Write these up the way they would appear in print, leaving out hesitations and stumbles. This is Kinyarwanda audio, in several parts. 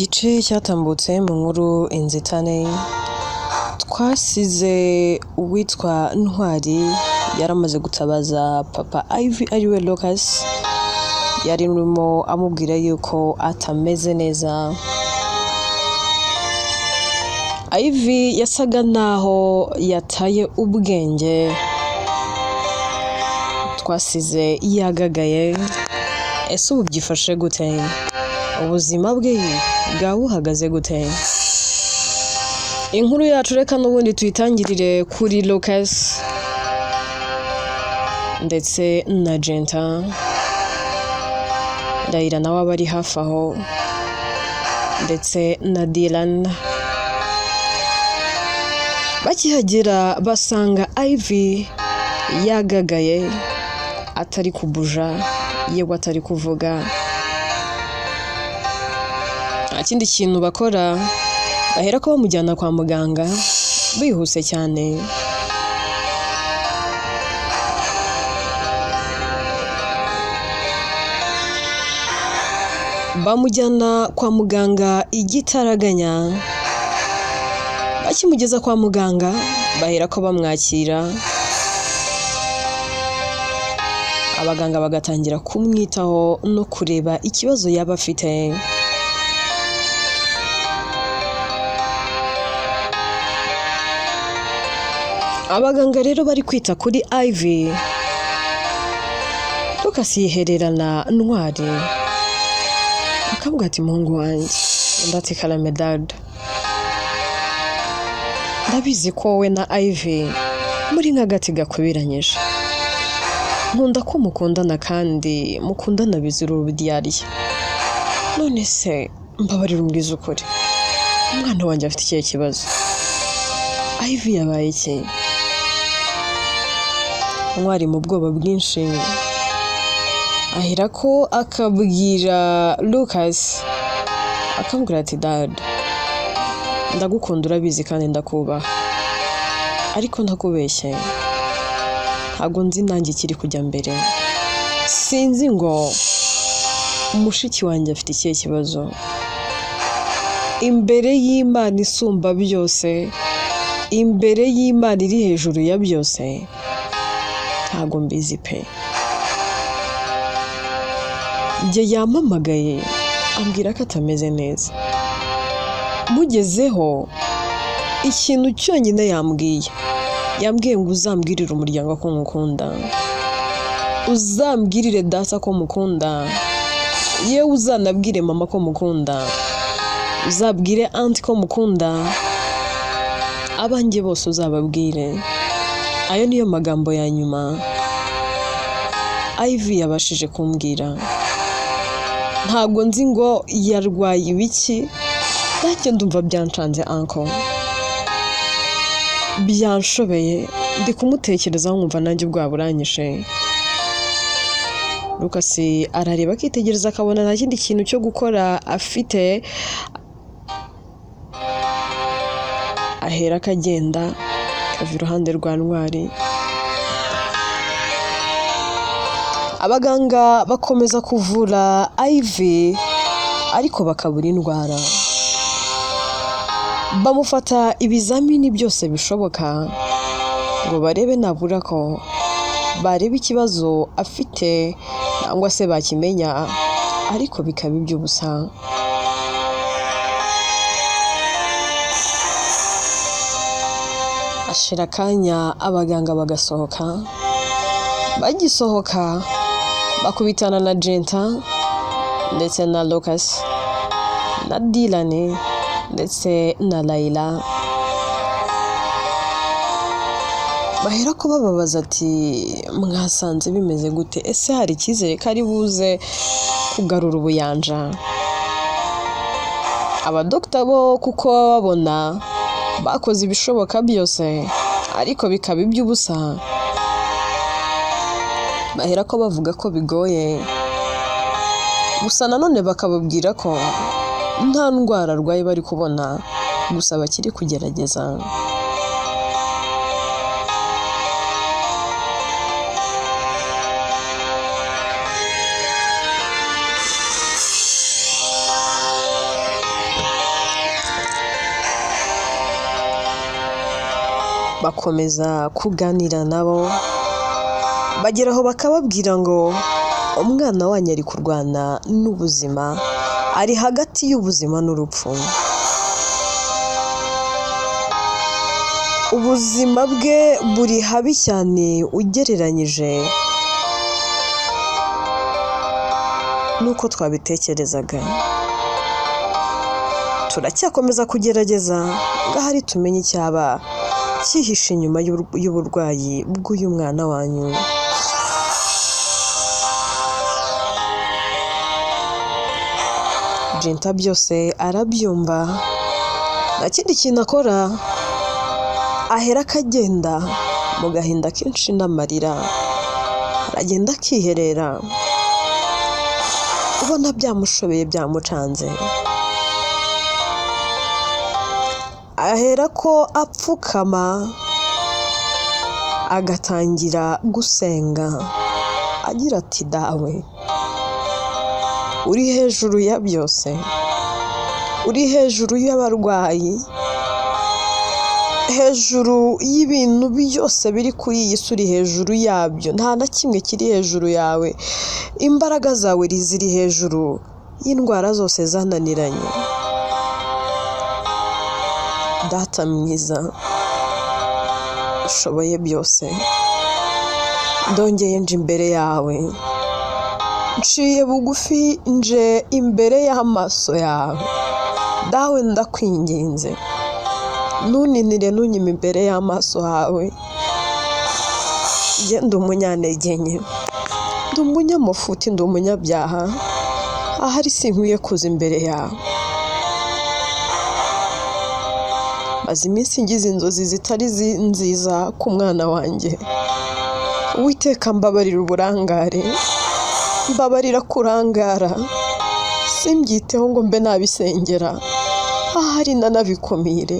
gice cyatambutse mu nkuru inzitane twasize uwitwa Ntwari yaramaze gutabaza papa Ivy ariwe Lucas yari urimo amubwira yuko atameze neza. Ivy yasaga naho yataye ubwenge, twasize yagagaye. Ese ubu byifashe gute? Ubuzima bwe bwawuhagaze gute? Inkuru yacu reka n'ubundi tuyitangirire kuri Lucas ndetse na Jenta. Ndahira nawe abari hafi aho ndetse na Dylan. Bakihagera basanga Ivy yagagaye, atari kubuja, yewe atari kuvuga. Nta kindi kintu bakora, bahera ko bamujyana kwa muganga bihuse cyane. Bamujyana kwa muganga igitaraganya. Bakimugeza kwa muganga bahera ko bamwakira, abaganga bagatangira kumwitaho no kureba ikibazo yaba afite. Abaganga rero bari kwita kuri Ivy. Lucas yihererana Ntwari akavuga ati muhungu wanjye ndatikala medad, ndabizi ko wowe na Ivy muri nk'agati gakubiranyije. Nkunda ko mukundana kandi mukundana bizira uburyarya. None se mbabarira umbwiza ukuri, umwana wanjye afite ikihe kibazo? Ivy yabaye iki? Ntwari mu bwoba bwinshi ahera ko akabwira Lucas, akamubwira ati dad, ndagukunda urabizi kandi ndakubaha, ariko ntakubeshye, ntabwo nzi nanjye kiri kujya mbere. Sinzi ngo mushiki wanjye afite ikihe kibazo. Imbere y'Imana isumba byose, imbere y'Imana iri hejuru ya byose, ntabwo mbizi pe. Njye yampamagaye ambwira ko atameze neza. Mugezeho ikintu cyonyine yambwiye ngo uzambwirire umuryango ko mukunda, uzambwirire data ko mukunda, yewe uzanabwire mama ko mukunda, uzabwire auntie ko mukunda, abanjye bose uzababwire. Ayo niyo magambo ya nyuma Ivy yabashije kumbwira. Ntabwo nzi ngo yarwaye ibiki, ntacyo ndumva byancanze uncle, byanshobeye, ndi kumutekerezaho nkumva nanjye ubwoba buranyishe. Lucas arareba akitegereza akabona nta kindi kintu cyo gukora afite, ahera akagenda akava iruhande rwa Ntwari. Abaganga bakomeza kuvura Ivy ariko bakabura indwara. Bamufata ibizamini byose bishoboka ngo barebe nabura ko bareba ikibazo afite cyangwa se bakimenya, ariko bikaba iby'ubusa. Ashira akanya abaganga bagasohoka. Bagisohoka bakubitana na Jenta ndetse na Lucas na Dylan ndetse na Layla. Bahera ko bababaza ati mwasanze bimeze gute? Ese hari icyizere ko ari buze kugarura ubuyanja? Abadokita bo kuko babona bakoze ibishoboka byose ariko bikaba iby'ubusa, bahera ko bavuga ko bigoye. Gusa nanone bakababwira ko nta ndwara arwaye bari kubona, gusa bakiri kugerageza. bakomeza kuganira nabo, bageraho bakababwira ngo umwana wanyu ari kurwana n'ubuzima, ari hagati y'ubuzima n'urupfu. Ubuzima bwe buri habi cyane ugereranyije nuko twabitekerezaga. Turacyakomeza kugerageza ngo ahari tumenye icyaba cyihishe inyuma y'uburwayi bw'uyu mwana wanyu. Jinta byose arabyumva, nta kindi kintu akora, ahera akagenda mu gahinda kenshi n'amarira, aragenda akiherera, ubona byamushobeye byamucanze. Ahera ko apfukama agatangira gusenga agira ati dawe uri hejuru ya byose, uri hejuru y'abarwayi, hejuru y'ibintu byose biri kuri iyi si, uri hejuru yabyo, nta na kimwe kiri hejuru yawe. Imbaraga zawe ziri hejuru y'indwara zose zananiranye. Data mwiza ushoboye byose, ndongeye nje imbere yawe, nciye bugufi nje imbere y'amaso yawe. Dawe ndakwinginze ntuninire ntunyime imbere y'amaso hawe. Ndi umunyantege nke, ndi umunyamafuti, ndi umunyabyaha, ahari sinkwiye kuza imbere yawe. Maze iminsi ngize inzozi zitari nziza ku mwana wanjye. Uwiteka mbabarira uburangare, mbabarira kurangara, simbyiteho ngo mbe nabisengera, ahari nanabikumire.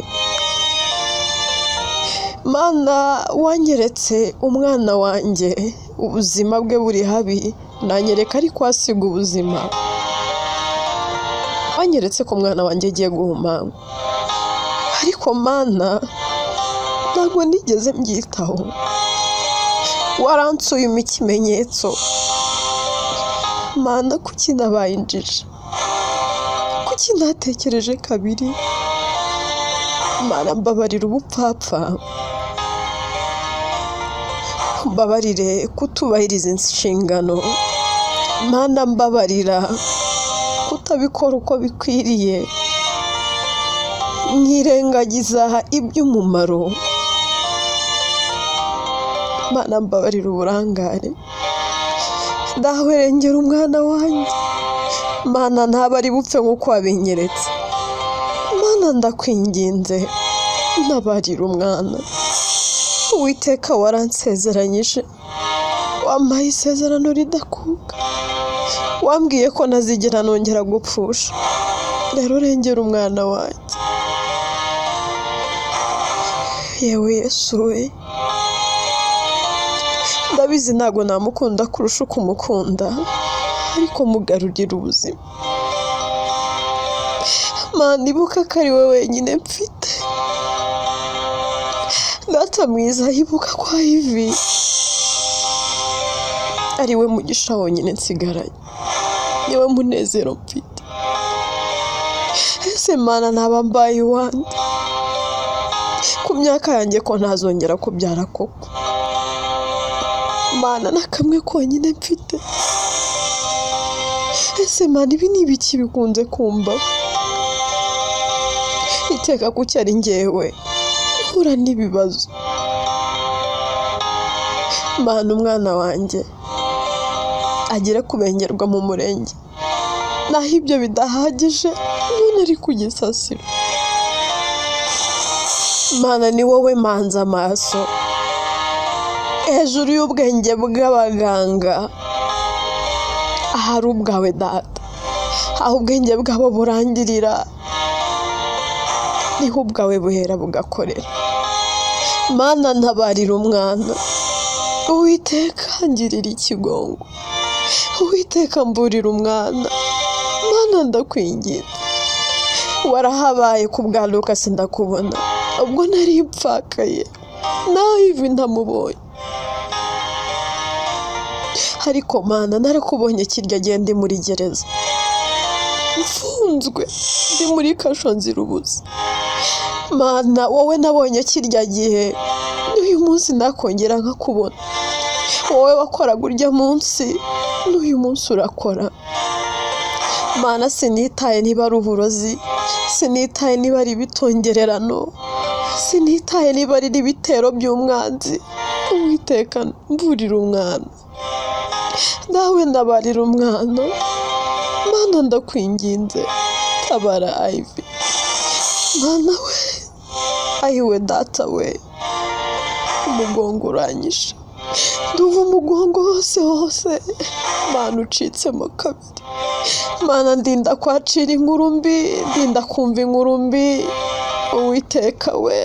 Mana wanyeretse umwana wanjye ubuzima bwe buri habi, nanyereka ariko asiga ubuzima. Wanyeretse ko umwana wanjye agiye guhuma, ariko Mana ntabwo nigeze mbyitaho. Waransuye ikimenyetso. Mana kuki nabaye injiji, kuki ntatekereje kabiri? Mana mbabarira ubupfapfa, mbabarire kutubahiriza inshingano. Mana mbabarira kutabikora uko bikwiriye, nkirengagiza iby'umumaro. Mana mbabarira uburangare, dawe rengera umwana wanjye. Mana ntaba ari bupfe nk'uko wabinyeretse. Mana ndakwinginze ntabarira umwana. Uwiteka waransezeranyije, wampaye isezerano ridakuka, wambwiye ko ntazigera nongera gupfusha. Rero rengera umwana wanjye. Yewe Yesu we, ndabizi ntabwo namukunda kurusha uko umukunda, ariko mugarurira ubuzima. Mana ibuka ko ari we wenyine mfite. Data mwiza ibuka ko Ivy ari we mugisha wonyine nsigaranye, niwe munezero mfite. Ese Mana ntaba mbaye uwande ku myaka yanjye ko ntazongera kubyara koko? Mana nakamwe konyine mfite. Ese Mana ibi ni ibiki bikunze kumba? Iteka kuki ari njyewe uhura n'ibibazo? Mana umwana wanjye agere kubengerwa mu murenge, naho ibyo bidahagije none ari ku gisasiro. Mana ni wowe manza amaso hejuru y'ubwenge bw'abaganga, ahari ubwawe Data, aho ubwenge bwabo burangirira niho ubwawe buhera bugakorera. Mana ntabarira umwana. Uwiteka ngirira ikigongo, Uwiteka mburira umwana. Mana ndakwinginze, warahabaye ku bwa Lucas ndakubona ubwo nari mpfakaye, na Ivi ntamubonye. Ariko Mana narakubonye kirya gihe ndi muri gereza, mfunzwe ndi muri kasho nzira ubusa. Mana wowe nabonye kirya gihe, n'uyu munsi nakongera nkakubona. Wowe wakoraga urya munsi, n'uyu munsi urakora. Mana sinitaye niba ari uburozi, sinitaye niba ari ibitongererano, sinitaye niba ari ibitero by'umwanzi. Uwiteka mburira umwana, nawe ndabarira umwana. Mana ndakwinginze tabara Ivy. Mana we, ayiwe data we, umugongo uranyishe, nduva umugongo hose. Mana ucitsemo kabiri. Mana ndinda kwacira inkuru mbi, ndinda kumva inkuru mbi. Uwiteka we,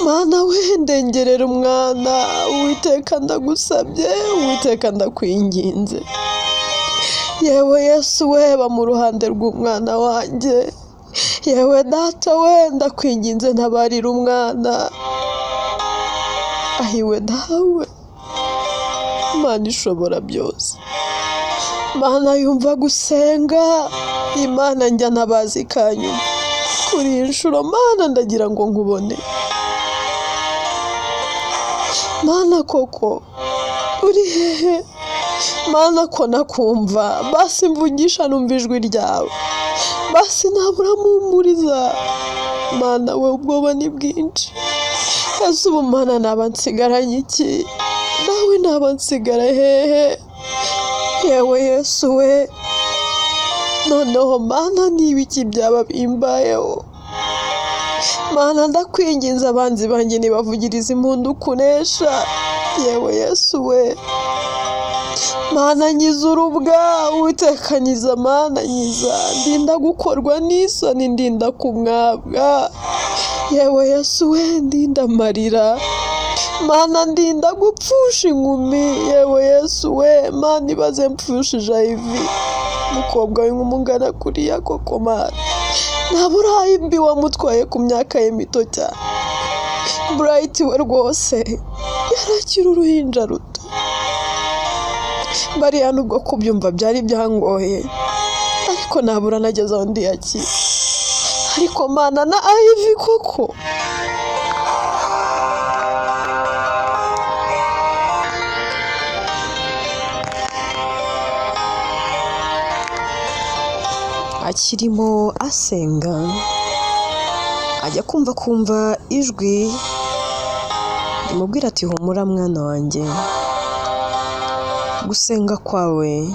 Mana we ndengerera umwana. Uwiteka ndagusabye, Uwiteka ndakwinginze. Yewe Yesu we, ba mu ruhande rw'umwana wanjye. Yewe data we ndakwinginze ntabarira umwana. Ahiwe dawe, Mana ishobora byose, Mana yumva gusenga, Imana njya nabazi kanyuma. Kuri inshuro Mana ndagira ngo nkubone. Mana koko uri hehe? Mana ko nakumva, basi mvugisha numva ijwi ryawe, basi nabura mpumuriza. Mana we ubwoba ni bwinshi. Ese ubu Mana naba nsigaranye iki? Nawe naba nsigara hehe? Yewe Yesu we, noneho Mana niba iki byaba bimbayeho, Mana ndakwinginze abanzi banjye nibavugiriza impundu kunesha. Yewe Yesu we, Mana nyiza urubwa. Uwiteka nyiza Mana nyiza, ndinda gukorwa n'isoni, ndinda kumwabwa. Yewe Yesu we, ndinda amarira. Mana ndinda gupfusha inkumi. Yewe Yesu we, Mana ibaze mpfushije Ivy, umukobwa w'inkumi kuriya koko. Mana nta burayi mbi wamutwaye ku myaka ye mito cyane. Bright we rwose yarakira uruhinja ruto. Bariya nubwo kubyumva byari byangoye, ariko nabura nageze aho ndiyakira. Ariko Mana na Ivy koko, akirimo asenga ajya kumva ijwi rimubwira ati humura mwana wanjye, gusenga kwawe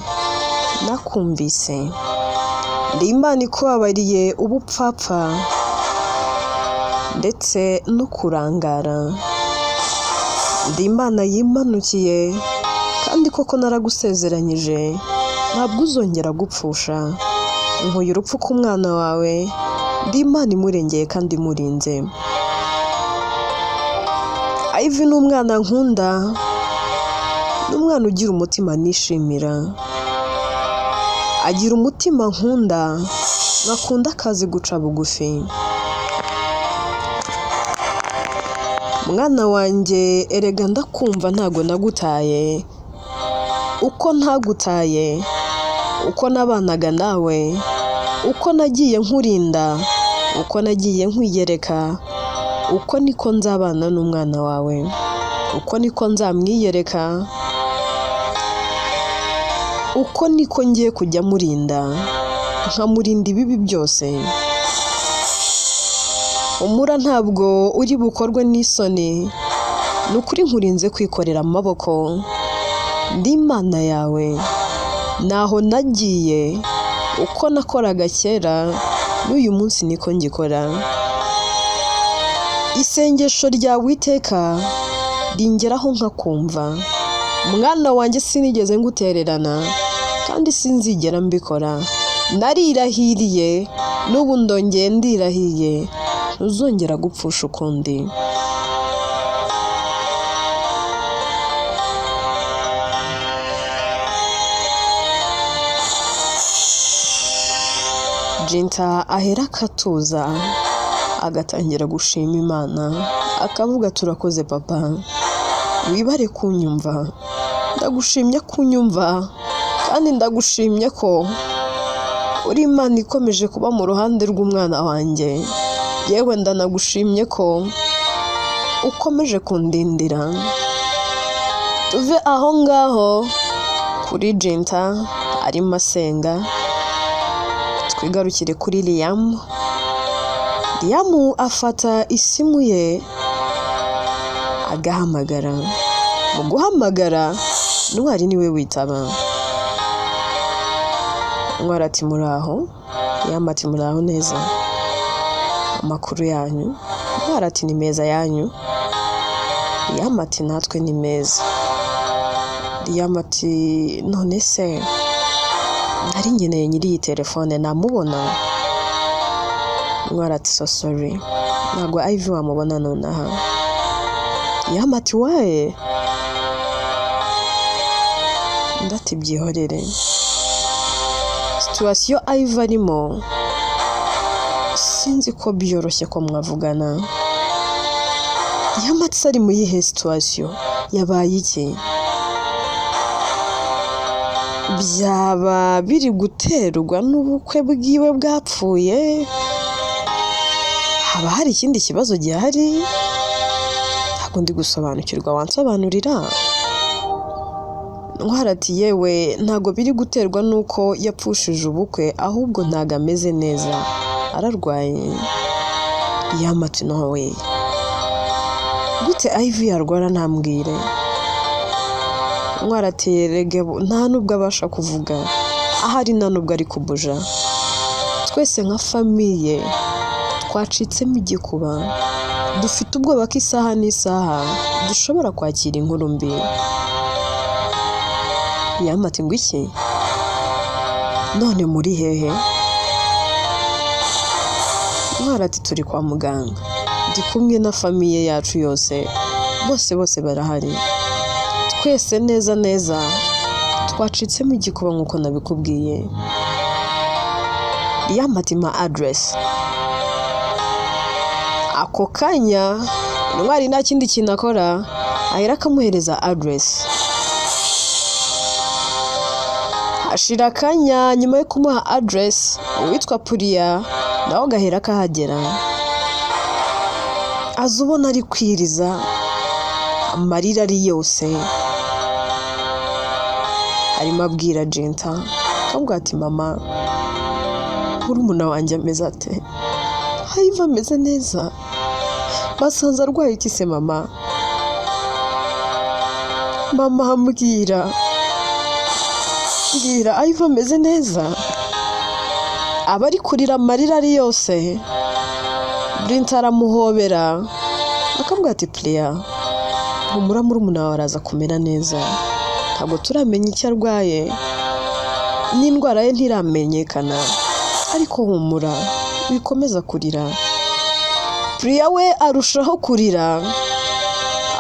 nakumvise, ndi Imana ikubabariye ubupfapfa ndetse no kurangara. Ndi Imana yimanukiye, kandi koko naragusezeranyije ntabwo uzongera gupfusha. Nkuye urupfu ku mwana wawe, ndi Imana imurengeye kandi imurinze. Ivy ni umwana nkunda, ni umwana ugira umutima nishimira. Agira umutima nkunda, ngakunda akazi guca bugufi. Mwana wanjye erega ndakumva ntago nagutaye, uko ntagutaye, uko nabanaga nawe, uko nagiye nkurinda, uko nagiye nkwiyereka, uko niko nzabana n'umwana wawe, uko niko nzamwiyereka, uko niko ngiye kujya murinda, nkamurinda ibibi byose. Umura ntabwo uri bukorwe n'isoni, ni ukuri nkurinze kwikorera amaboko. Ndi Imana yawe, naho nagiye, uko nakoraga kera n'uyu munsi niko ngikora. Isengesho ryawe iteka ringeraho nkakumva. Mwana wanjye sinigeze ngutererana, kandi sinzigera mbikora. Narirahiriye, n'ubu ndongeye ndirahiye, ntuzongera gupfusha ukundi. Jinta ahera akatuza, agatangira gushima Imana akavuga turakoze papa, wibare kunyumva, ndagushimye kunyumva kandi ndagushimye ko uri Imana ikomeje kuba mu ruhande rw'umwana wanjye, yewe ndanagushimye ko ukomeje kundindira. Tuve aho ngaho kuri Jinta arimo asenga, twigarukire kuri Liam. Liam afata isimu ye agahamagara. Mu guhamagara Ntwari niwe witaba. Ntwari ati muraho? Liam ati muraho neza, amakuru yanyu? Ntwari ati ni meza yanyu? Liam ati natwe ni meza. Liam ati none se nari nkeneye nyiri iyi telefone namubona? Ntwari ati so sorry, ntabwo Ivy wamubona nonaha. Liam ati wae? Ndati byihorere, situation Ivy arimo sinzi ko byoroshye ko mwavugana. Liam ati ari mu yihe situation? Yabaye iki? Byaba biri guterwa n'ubukwe bwiwe bwapfuye? Haba hari ikindi kibazo gihari? Ntabwo ndi gusobanukirwa, wansobanurira? Ntwari ati yewe ntabwo biri guterwa n'uko yapfushije ubukwe, ahubwo ntabwo ameze neza, ararwaye. Liam ati no way, gute Ivy yarwara ntambwire? Ntwari ati rege nta nubwo abasha kuvuga, ahari nta nubwo ari kubuja. Twese nka famiye twacitsemo igikuba, dufite ubwoba ko isaha n'isaha dushobora kwakira inkuru mbi. Liam ati ngo iki? None muri hehe? Ntwari ati turi kwa muganga, ndi kumwe na famiye yacu yose, bose barahari, twese neza neza twacitsemo igikuba nk'uko nabikubwiye. Liam ati ma address. Ako kanya Ntwari nta kindi kintu akora, ahera akamuhereza address. Ashira akanya nyuma yo kumuha address, uwitwa Puria nawe agahera akahagera. Aza ubona ari kwiriza, amarira ari yose, arimo abwira Jinta akamubwira ati mama, murumuna wanjye ameze ate? Ivy ameze neza, basanze arwaye iki se mama? Mama ambwira Ivy ameze neza. Aba ari kurira amarira ari yose. Jinta aramuhobera akamubwira ati Puria, humura murumuna wawe araza kumera neza, ntabwo turamenya icyo arwaye, n'indwara ye ntiramenyekana, ariko humura wikomeza kurira. Puria we arushaho kurira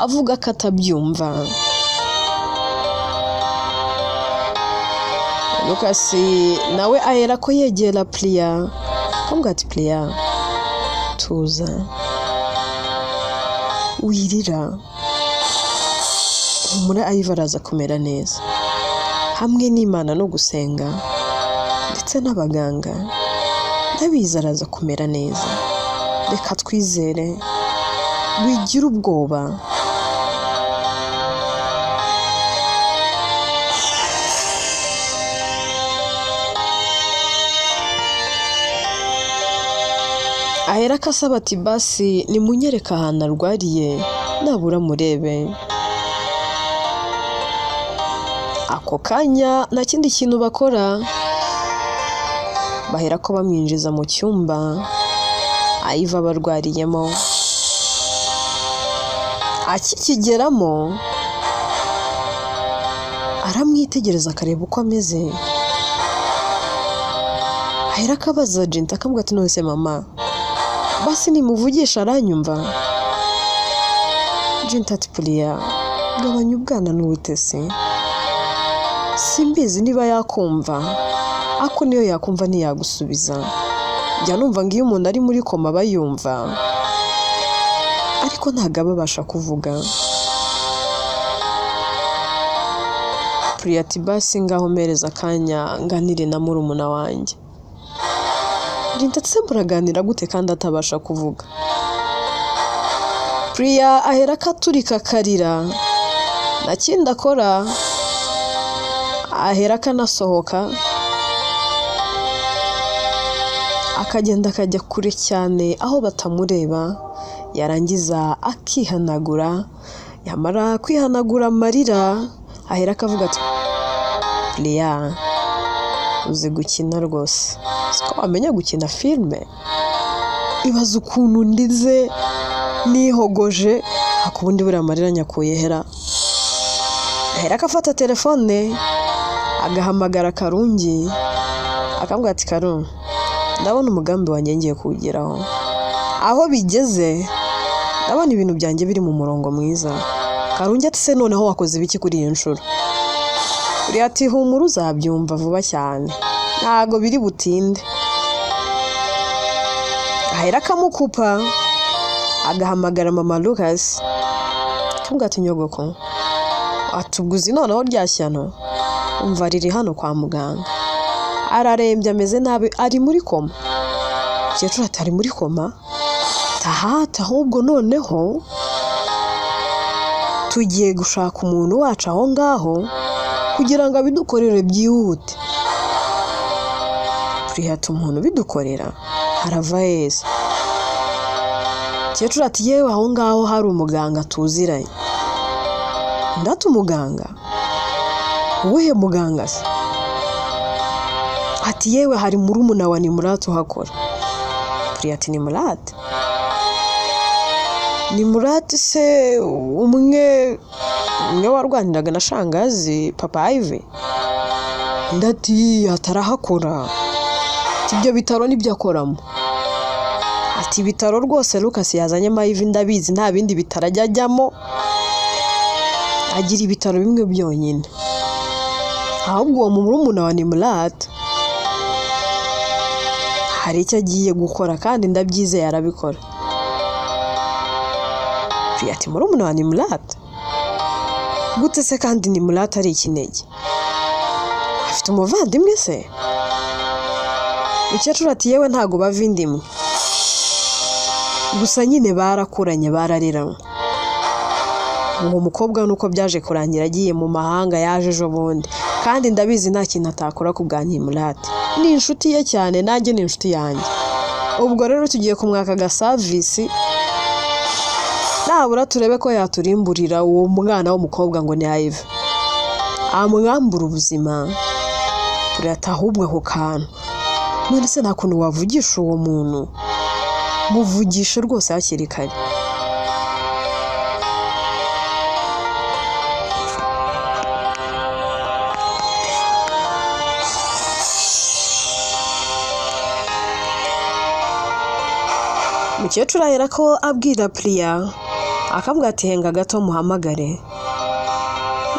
avuga ko atabyumva. Lucas nawe ahera ko yegera Puria akamubwira ati Puria tuza, wirira, humura Ivy araza kumera neza, hamwe n'Imana no gusenga ndetse n'abaganga ndabizi araza kumera neza, reka twizere, wigira ubwoba. Ahera akasaba ati basi nimunyereka ahantu arwariye nabura murebe. Ako kanya nta kindi kintu bakora, bahera ko bamwinjiza mu cyumba Ivy abarwariyemo. Akikigeramo aramwitegereza akareba uko ameze, ahera akabaza Jinta akamubwira ati none se mama, basi nimuvugisha aranyumva? Jinta ati Puria, gabanya ubwana n'ubutesi, simbizi niba yakumva, ako niyo yakumva ntiyagusubiza. njya numva ngo iyo umuntu ari muri koma bayumva ariko ntabwo abasha kuvuga. Priya ati basi ngaho mpereza akanya nganire na murumuna wanjye. Linda ati se muraganira gute kandi atabasha kuvuga? Priya ahera akaturika akarira, nta kindi akora, ahera akanasohoka akagenda akajya kure cyane aho batamureba, yarangiza akihanagura, yamara kwihanagura amarira ahera akavuga ati Priya uzi gukina rwose, siko wamenya gukina filime? Ibaza ukuntu ndize nihogoje akubundi buriya amarira nyakuye hera. Ahera akafata telefone agahamagara Karungi akambwira ati Karungi ndabona umugambi wanjye ngiye kuwugeraho, aho bigeze ndabona ibintu byanjye biri mu murongo mwiza. Karungi ati se noneho wakoze ibiki kuri iyo nshuro? Priya ati humura uzabyumva vuba cyane, ntago biri butinde. Ahera akamukupa agahamagara mama Lucas akambwira ati nyogoko atuguzi noneho ryashyano umva riri hano kwa muganga, ararembye ameze nabi, ari muri koma. Umukecuru ati ari muri koma? Tahata ahubwo noneho tugiye gushaka umuntu wacu aho ngaho kugira ngo abidukorere byihute. Priya ati umuntu bidukorera harava heza? Umukecuru ati yewe aho ngaho hari umuganga tuziranye. Ndati umuganga? Uwuhe muganga se? Ati yewe hari murumuna wa Nimurati uhakora. Priya ati Nimurati? Nimurati se umwe warwaniraga na shangazi papa Ive? Ndati atarahakora. Ati ibyo bitaro nibyo akoramo? Ati ibitaro rwose Lucas yazanyemo Ive ndabizi, nta bindi bitaro ajyamo, agira ibitaro bimwe byonyine. Ahubwo uwo murumuna wa Nimurati hari icyo agiye gukora kandi ndabyizeye arabikora. Priya ati murumuna wa Nimurati? Gute se kandi Nimurati ari ikinege? Afite umuvandimwe se? Umukecuru ati yewe ntago bava indimwe, gusa nyine barakuranye barareranywe. Uwo mukobwa nuko byaje kurangira agiye mu mahanga, yaje ejo bundi, kandi ndabizi nta kintu atakora ku bwa Nimurati. Ni inshuti ye cyane, nanjye ni inshuti yanjye. Ubwo rero tugiye kumwaka agasavisi, nabura turebe ko yaturimburira uwo mwana w'umukobwa ngo ni Ive, amwambura ubuzima. Priya ati ahubwo ako kantu none se nta kuntu wavugisha uwo muntu? Muvugishe rwose hakiri kare. Umukecuru ahera ko abwira Priya akambwira ati henga gato muhamagare,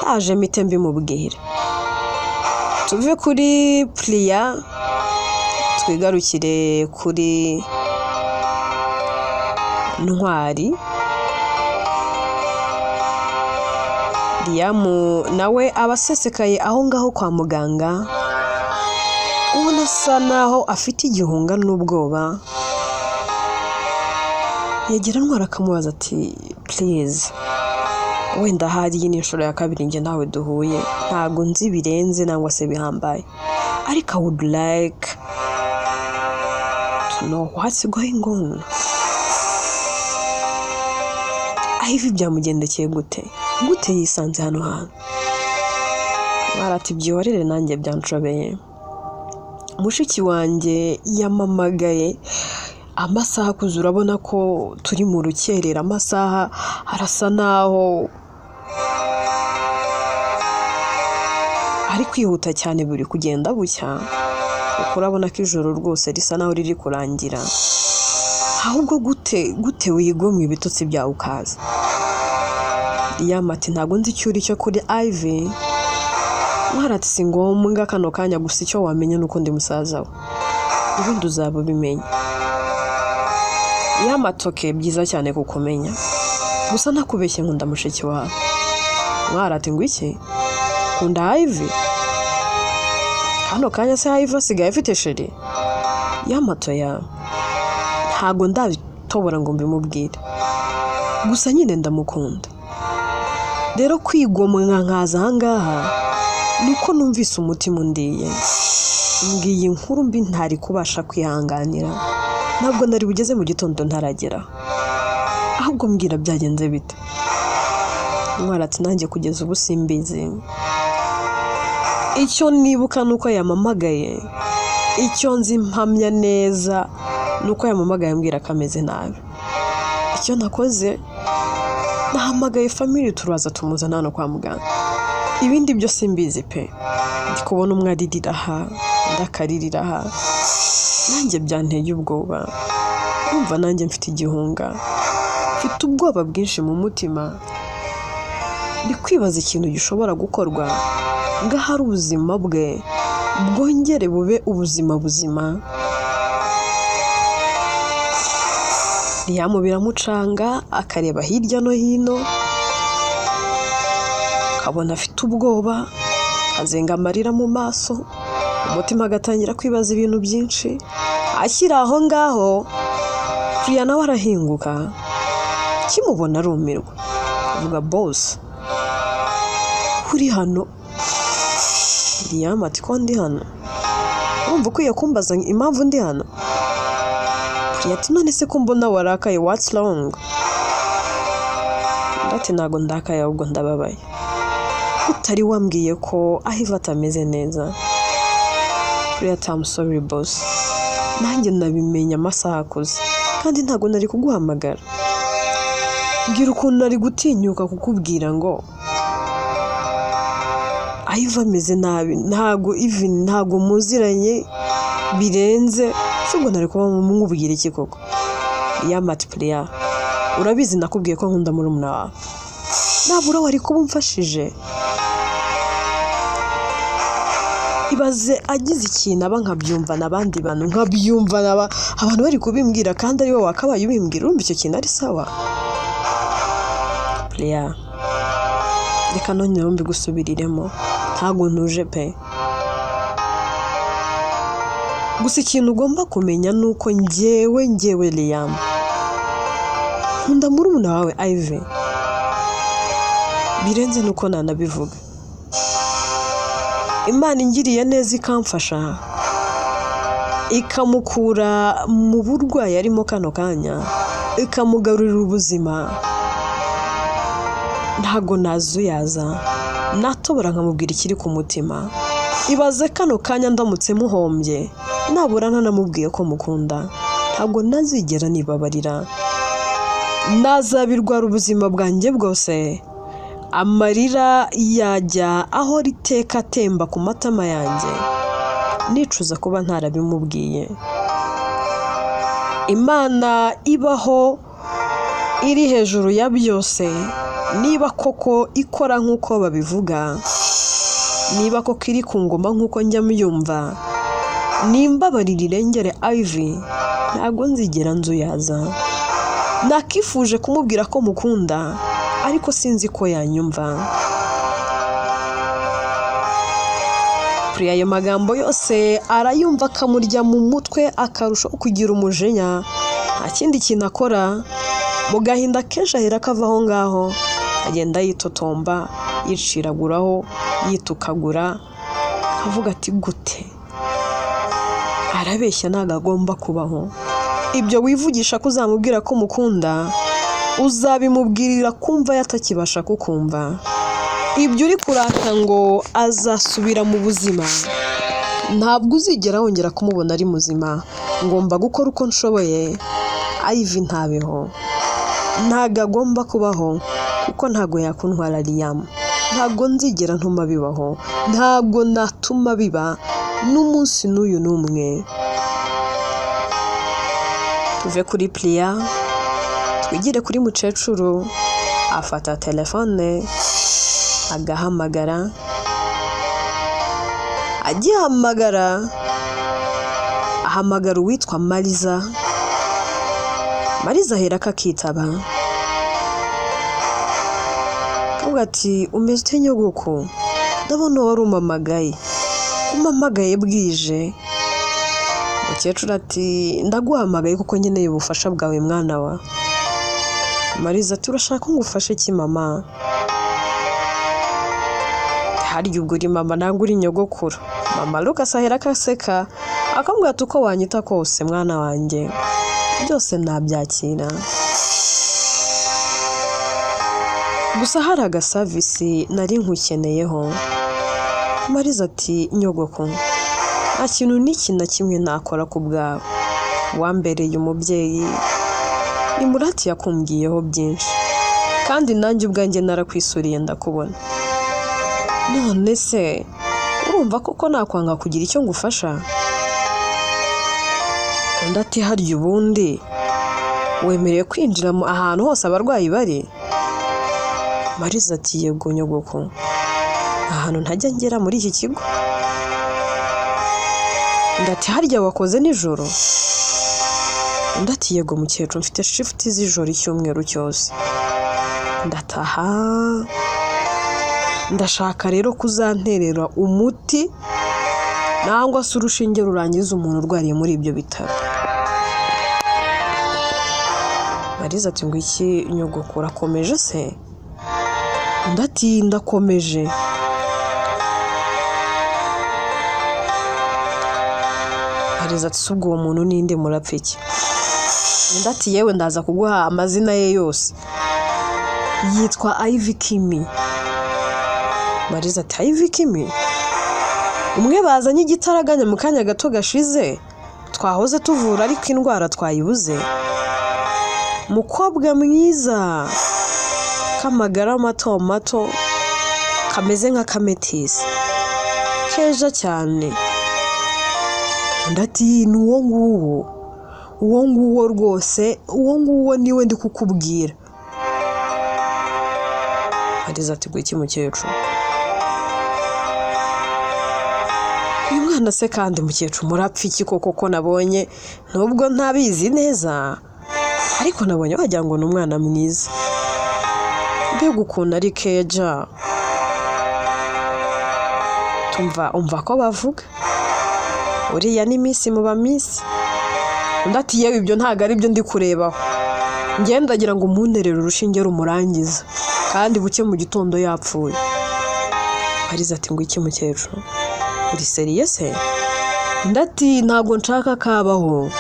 naje mite mbimubwira. Tuve kuri Priya twigarukire kuri Ntwari. Liamu nawe abasesekaye aho ngaho kwa muganga, ubona asa naho afite igihunga n'ubwoba. Yegera Ntwari akamubaza ati please, wenda hari iyi inshuro ya kabiri nge nawe duhuye, ntago nzi birenze nangwa se bihambaye, ariko I would like to know what's going on. Ive byamugendekeye gute yisanze hano hantu? Barati byiwarire nanjye byanshobeye. Mushiki wanjye yamamagaye amasaha kuza, urabona ko turi mu rukerera, amasaha arasa naho ari kwihuta cyane, buri kugenda bucya, kuko urabona ko ijoro rwose risa naho riri kurangira. Ahubwo gute wigomwe ibitotsi byawe ukaza? Yamati ntago nzi icyo uri cyo kuri Ive. Mwarati si ngombwa kano kanya, gusa icyo wamenye nuko ndi musaza we. ibindi uzaba ubimenya. Yamatoke byiza cyane kukumenya, gusa ntakubeshye nkunda mushiki wawe. Mwarati ngo iki? Kunda Ivy? Hano kanya se Ivy asigaye afite sheri? Yamatoya ntago ndabitobora ngo mbimubwire, gusa nyine ndamukunda. Rero kwigomwa nkaza ahangaha nuko numvise umutima undiye. Ngiye inkuru mbi ntari kubasha kwihanganira, ntabwo nari bugeze mu gitondo ntaragera. Ahubwo mbwira byagenze bite? Mwarati nanjye kugeza ubu simbizi. Icyo nibuka nuko yamamagaye, icyo nzi mpamya neza nuko yamamagaye ambwira ko ameze nabi. Icyo nakoze, nahamagaye family turaza tumuzana hano kwa muganga. Ibindi byo simbizi pe. Ndi kubona umwe aririra aha, ndakaririra aha. Nanjye byanteye ubwoba. Numva nanjye mfite igihunga, mfite ubwoba bwinshi mu mutima. Ndi kwibaza ikintu gishobora gukorwa ngo hari ubuzima bwe bwongere bube ubuzima buzima. Yamubira mucanga akareba hirya no hino, kabona afite ubwoba, azenga amarira mu maso, umutima agatangira kwibaza ibintu byinshi. Ashyira aho ngaho, Priya nawe arahinguka, kimubona arumirwa, avuga boss uri hano? Yamati ko ndi hano? Urumva ukwiye kumbaza impamvu ndi hano? Priya ati none se ko mbona warakaye, what's wrong? Ati ntago ndakaye ahubwo ndababaye. Utari wambwiye ko Ivy atameze neza? Priya ati I'm sorry boss, nanjye ndabimenya amasaha akuze kandi ntago nari kuguhamagara. Ngira ukuntu nari gutinyuka kukubwira ngo Ivy ameze nabi, ntago muziranye birenze, ubwo nari kuba mumubwira iki koko? Yamati Priya urabizi nakubwiye ko nkunda murumuna wawe, nabura wari kuba umfashije. Ibaze agize ikintu aba nkabyumva n'abandi bantu, nkabyumva abantu bari kubimbwira kandi ari wowe wakabaye ubimbwira. Urumva icyo kintu ari sawa? Priya reka noneho mbigusubiriremo, ntago ntuje pe. Gusa ikintu ugomba kumenya nuko njyewe Liam nkunda murumuna wawe Ivy birenze nuko nanabivuga. Imana ingiriye neza ikamfasha, ikamukura mu burwayi arimo kano kanya, ikamugarurira ubuzima, ntago nazuyaza, natobora nkamubwira ikiri ku mutima. Ibaze kano kanya ndamutse muhombye, nabura ntanamubwiye ko mukunda, ntago nazigera nibabarira. Nazabirwara ubuzima bwanjye bwose, amarira yajya aho riteka atemba ku matama yanjye, nicuza kuba ntarabimubwiye. Imana ibaho iri hejuru ya byose, niba koko ikora nk'uko babivuga, niba koko iri ku ngoma nk'uko njya mbyumva, nimbabarira irengere Ivy, ntago nzigera nzuyaza. Nakifuje kumubwira ko mukunda, ariko sinzi ko yanyumva. Priya ayo magambo yose arayumva akamurya mu mutwe, akarushaho kugira umujinya. Nta kindi kintu akora, mu gahinda kenshi ahera akava aho ngaho, agenda yitotomba, yiciraguraho, yitukagura, avuga ati gute? Arabeshya ntago agomba kubaho. Ibyo wivugisha ko uzamubwira ko mukunda, uzabimubwirira kumva yatakibasha kukumva. Ibyo uri kurata ngo azasubira mu buzima, ntabwo uzigera wongera kumubona ari muzima. Ngomba gukora uko nshoboye Ivy ntabeho, ntago agomba kubaho, kuko ntago yakuntwara Liam. Ntago nzigera ntuma bibaho, ntago natuma biba n'umunsi n'uyu n'umwe. Tuve kuri Priya twigire kuri mukecuru. Afata telefone agahamagara, agihamagara ahamagara uwitwa Mariza ahera akitaba akavuga ati umeze ute nyogoko, ndabona wari umamagaye bwije. Umukecuru ati ndaguhamagaye kuko nkeneye ubufasha bwawe mwana wa. Mariza ati urashaka ko ngufashe iki mama? Harya ubwo uri mama ntabwo uri nyogokuru. Mama Lucas ahera akaseka akamubwira ati uko wanyita kose mwana wanjye byose nabyakira, gusa hari agasavisi nari nkukeneyeho. Mariza ati nyogoko, nta kintu n'iki na kimwe nakora ku bwawe, wambereye umubyeyi, ni Murati yakumbwiyeho byinshi kandi nanjye ubwanjye narakwisuriye ndakubona. None se urumva koko nakwanga kugira icyo ngufasha? Undi ati harya ubundi wemerewe kwinjira ahantu hose abarwayi bari? Mariza ati yego nyogoko, ahantu ntajya ngera muri iki kigo. Undi ati harya wakoze nijoro? Undi ati yego mukecuru, mfite shifuti z'ijoro icyumweru cyose. Ndataha ndashaka rero kuzanterera umuti nangwa se urushinge rurangiza umuntu urwariye muri ibyo bitaro. Mariza ati ngo iki nyogoko, urakomeje se? Undi ati ndakomeje. Mariza ati si ubwo uwo muntu ninde murapfa iki? Undi ati yewe ndaza kuguha amazina ye yose, yitwa Ivy Kimi. Mariza ati Ivy Kimi? Umwe bazanye igitaraganya mu kanya gato gashize twahoze tuvura ariko indwara twayibuze. Mukobwa mwiza kamagara mato kameze nka kametisi keja cyane. Undi ati ni uwo nguwo rwose, uwo nguwo niwe ndi kukubwira. Mariza ati ngo iki mukecuru? Uyu mwana se kandi mukecuru murapfa iki koko ko nabonye nubwo ntabizi neza ariko nabonye wagira ngo ni umwana mwiza, mbega ukuntu ari keja. Umva ko bavuga uriya ni misi muba misi. Undi ati yewe ibyo ntabwo ari byo ndi kurebaho, ndagira ngo umunterere urushinge rumurangiza kandi buke mu gitondo yapfuye. Mariza ati ngo iki mukecuru, uri seriye se? Undi ati ntabwo nshaka kabaho.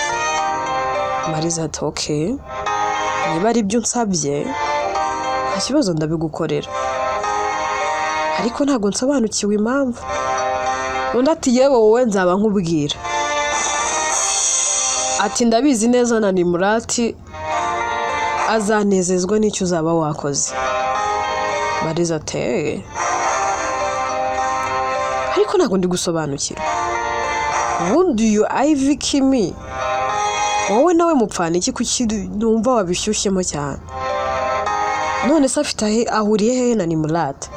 Mariza ati okay, niba ari byo nsabye nta kibazo ndabigukorera, ariko ntabwo nsobanukiwe impamvu. Undi ati yewe wowe nzaba nkubwira. Ati ndabizi neza na ni Murati azanezezwa n'icyo uzaba wakoze. Mariza ati ariko ntabwo ndi gusobanukira, ubundi uyu Ivy Kimi wowe nawe mupfana iki kuki numva wabishyushyemo cyane? None se afite ahuriye hehe na ni Murati?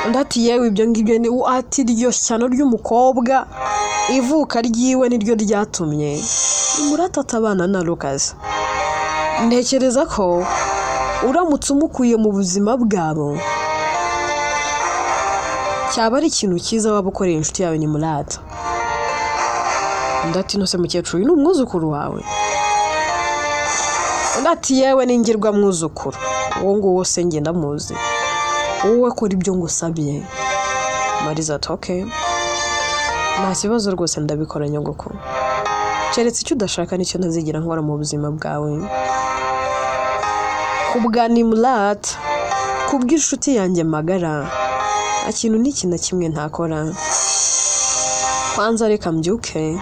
Undi ati yewe ibyo ngibyo ni ati iryo shyano ry'umukobwa ivuka ryiwe niryo ryatumye ni Murati atabana na Lucas. Ntekereza ko uramutse umukuye mu buzima bwabo cyaba ari ikintu cyiza waba ukoreye inshuti yawe ni Murati. Undi ati nose mukecuru uyu ni umwuzukuru wawe? Undi ati yewe ningirwa mwuzukuru, uwo nguwo se njye ndamuzi, wowe kora ibyo ngusabye. Mariza ati okay, nta kibazo rwose ndabikora nyogoko, keretse icyo udashaka nicyo ntazigira nkora mu buzima bwawe. Kubwa ni Murati, kubw'inshuti yanjye magara, nta kintu n'iki na kimwe ntakora. Kwanza reka mbyuke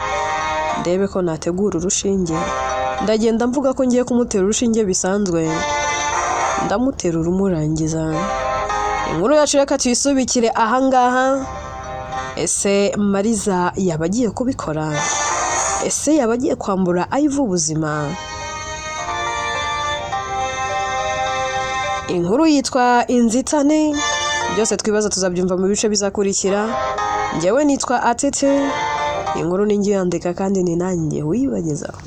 ndebe ko nategura urushinge, ndagenda mvuga ko ngiye kumutera urushinge bisanzwe, ndamutera urumurangiza. Inkuru yacu reka tuyisubikire ahangaha. Ese Mariza yaba agiye kubikora? Ese yaba agiye kwambura Ivy ubuzima? Inkuru yitwa Inzitane, byose twibaza tuzabyumva mu bice bizakurikira. Njyewe nitwa Atete, inkuru ni njye yandika kandi ni nanjye wibagezaho.